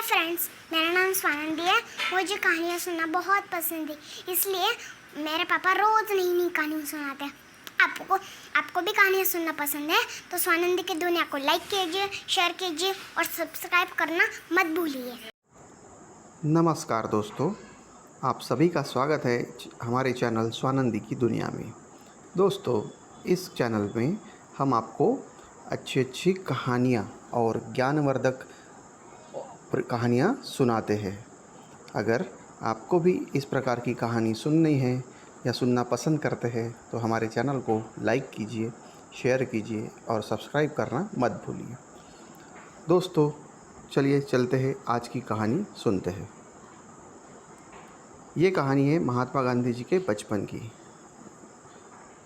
Hi friends, मेरा नाम स्वानंदी है। मुझे कहानियाँ सुनना बहुत पसंद है, इसलिए मेरे पापा रोज़ नई नई कहानियाँ सुनाते हैं। आपको भी कहानियाँ सुनना पसंद है तो स्वानंदी की दुनिया को लाइक कीजिए, शेयर कीजिए और सब्सक्राइब करना मत भूलिए। नमस्कार दोस्तों, आप सभी का स्वागत है हमारे चैनल स्वानंदी की दुनिया में। दोस्तों, इस चैनल में हम आपको अच्छी अच्छी कहानियाँ और ज्ञानवर्धक कहानियाँ सुनाते हैं। अगर आपको भी इस प्रकार की कहानी सुननी है या सुनना पसंद करते हैं तो हमारे चैनल को लाइक कीजिए, शेयर कीजिए और सब्सक्राइब करना मत भूलिए। दोस्तों, चलिए चलते हैं, आज की कहानी सुनते हैं। ये कहानी है महात्मा गांधी जी के बचपन की।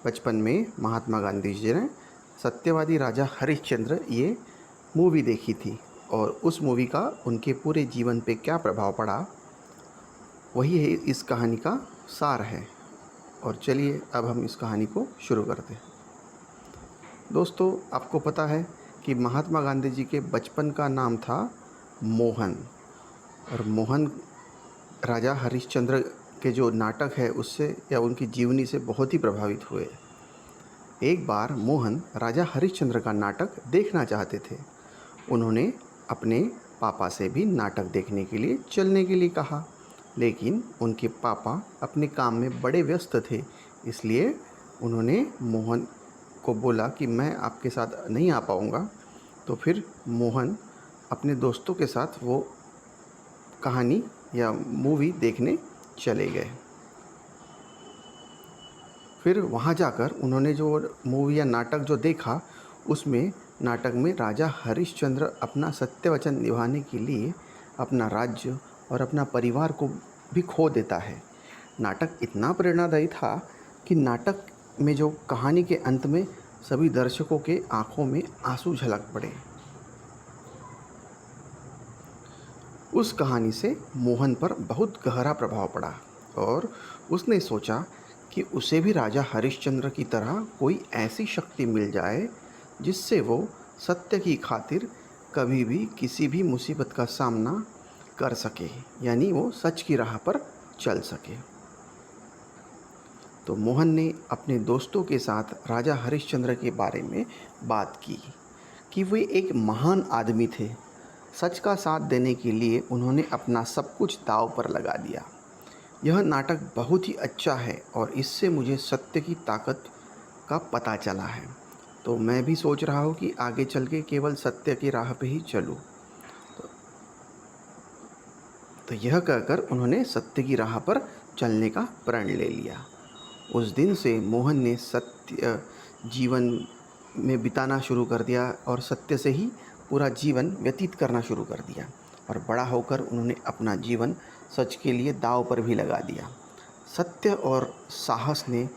बचपन में महात्मा गांधी जी ने सत्यवादी राजा हरिश्चंद्र ये मूवी देखी थी और उस मूवी का उनके पूरे जीवन पे क्या प्रभाव पड़ा, वही है इस कहानी का सार है। और चलिए अब हम इस कहानी को शुरू करते हैं। दोस्तों, आपको पता है कि महात्मा गांधी जी के बचपन का नाम था मोहन, और मोहन राजा हरिश्चंद्र के जो नाटक है उससे या उनकी जीवनी से बहुत ही प्रभावित हुए। एक बार मोहन राजा हरिश्चंद्र का नाटक देखना चाहते थे। उन्होंने अपने पापा से भी नाटक देखने के लिए चलने के लिए कहा, लेकिन उनके पापा अपने काम में बड़े व्यस्त थे, इसलिए उन्होंने मोहन को बोला कि मैं आपके साथ नहीं आ पाऊँगा। तो फिर मोहन अपने दोस्तों के साथ वो कहानी या मूवी देखने चले गए। फिर वहाँ जाकर उन्होंने जो मूवी या नाटक जो देखा, उसमें नाटक में राजा हरिश्चंद्र अपना सत्य वचन निभाने के लिए अपना राज्य और अपना परिवार को भी खो देता है। नाटक इतना प्रेरणादायी था कि नाटक में जो कहानी के अंत में सभी दर्शकों के आंखों में आंसू झलक पड़े। उस कहानी से मोहन पर बहुत गहरा प्रभाव पड़ा और उसने सोचा कि उसे भी राजा हरिश्चंद्र की तरह कोई ऐसी शक्ति मिल जाए जिससे वो सत्य की खातिर कभी भी किसी भी मुसीबत का सामना कर सके, यानी वो सच की राह पर चल सके। तो मोहन ने अपने दोस्तों के साथ राजा हरिश्चंद्र के बारे में बात की कि वे एक महान आदमी थे। सच का साथ देने के लिए उन्होंने अपना सब कुछ दांव पर लगा दिया। यह नाटक बहुत ही अच्छा है और इससे मुझे सत्य की ताकत का पता चला है, तो मैं भी सोच रहा हूँ कि आगे चल के केवल सत्य की राह पे ही चलूँ। तो यह कहकर उन्होंने सत्य की राह पर चलने का प्रण ले लिया। उस दिन से मोहन ने सत्य जीवन में बिताना शुरू कर दिया और सत्य से ही पूरा जीवन व्यतीत करना शुरू कर दिया, और बड़ा होकर उन्होंने अपना जीवन सच के लिए दांव पर भी लगा दिया। सत्य और साहस ने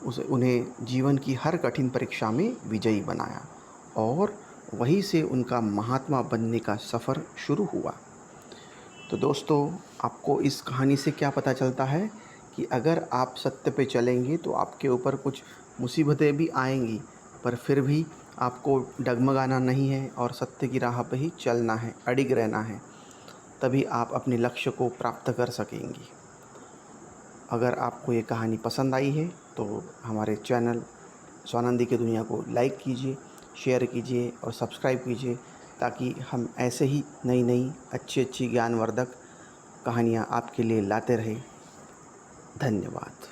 उन्हें जीवन की हर कठिन परीक्षा में विजयी बनाया और वहीं से उनका महात्मा बनने का सफ़र शुरू हुआ। तो दोस्तों, आपको इस कहानी से क्या पता चलता है कि अगर आप सत्य पे चलेंगे तो आपके ऊपर कुछ मुसीबतें भी आएंगी, पर फिर भी आपको डगमगाना नहीं है और सत्य की राह पे ही चलना है, अडिग रहना है, तभी आप अपने लक्ष्य को प्राप्त कर सकेंगे। अगर आपको ये कहानी पसंद आई है तो हमारे चैनल स्वानंदी की दुनिया को लाइक कीजिए, शेयर कीजिए और सब्सक्राइब कीजिए, ताकि हम ऐसे ही नई नई अच्छी अच्छी ज्ञानवर्धक कहानियाँ आपके लिए लाते रहें। धन्यवाद।